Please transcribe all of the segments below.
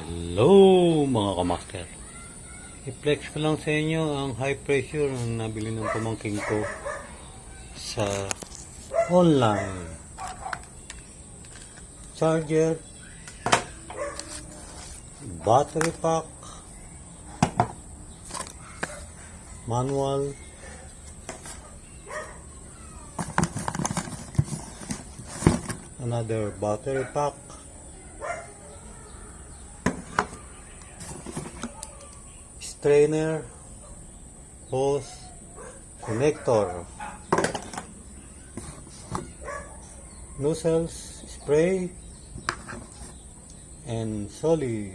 Hello mga kamaster. I-flex ko lang sa inyo ang high pressure na nabili ng pamangking ko sa online. Charger, battery pack, manual, another battery pack, strainer, hose, connector, nozzles, spray, and solid.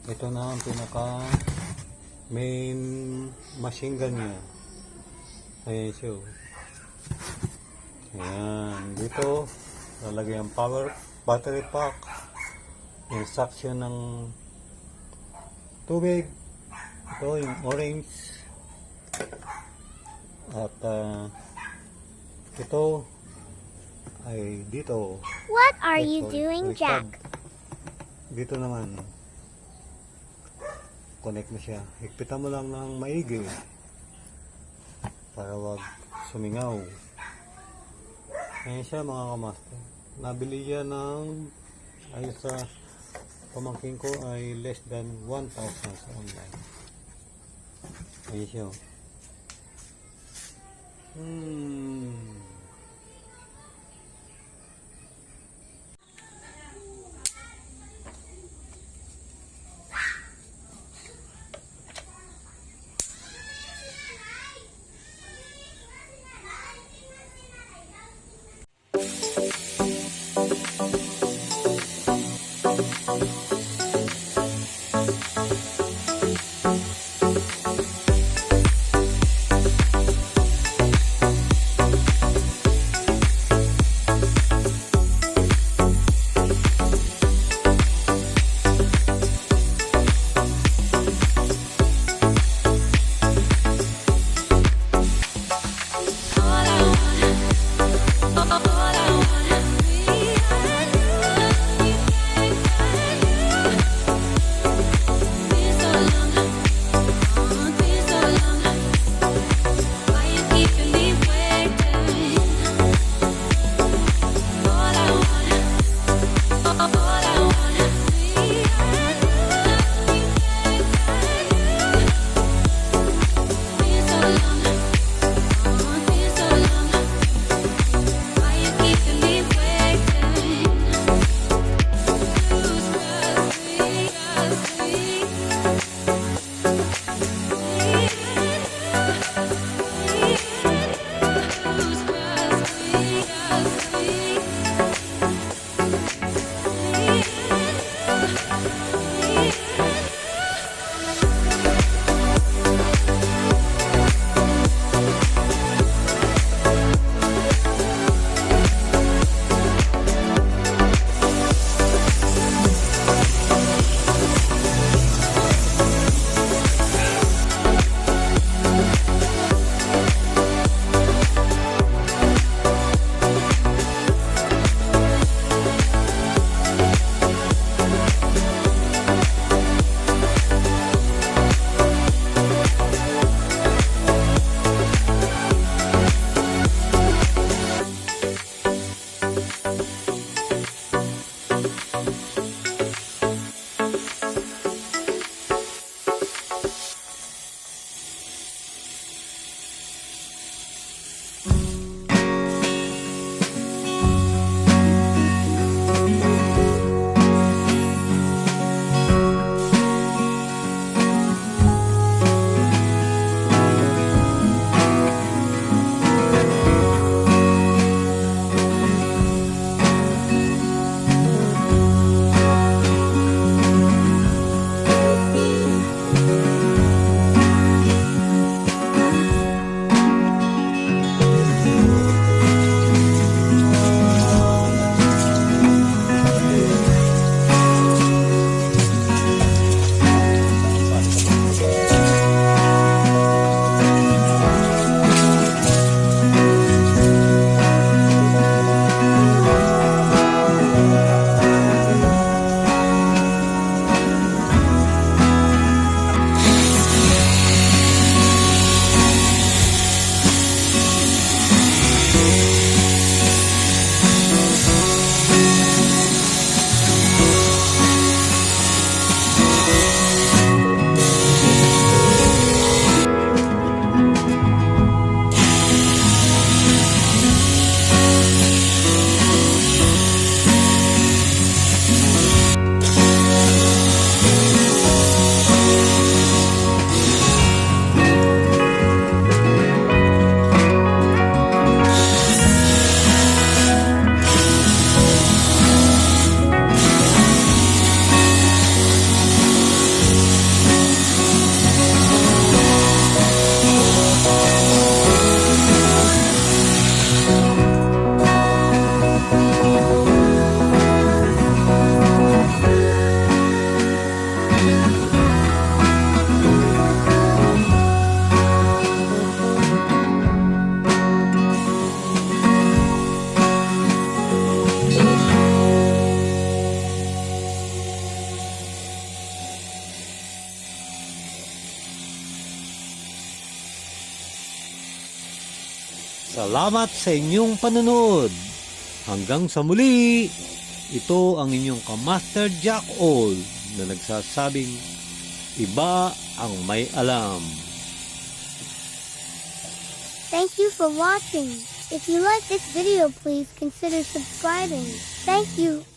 Ito na ang pinaka main machine gun niya. Ayan siya. Ayan. Dito lalagay ang power battery pack, instruction ng tubig, ito yung orange, at ito ay dito. What are you doing, Jack? Dito naman connect mo siya. Higpitan mo lang ng maigi para wag sumingaw. Ayan siya mga kamaster. Nabili yan ng ayon sa pamangking ko ay less than 1,000 sa online. Ayan siya. Salamat sa inyong panonood. Hanggang sa muli, ito ang inyong kamaster JackAll na nagsasabing iba ang may alam. Thank you for watching. If you like this video, please consider subscribing. Thank you.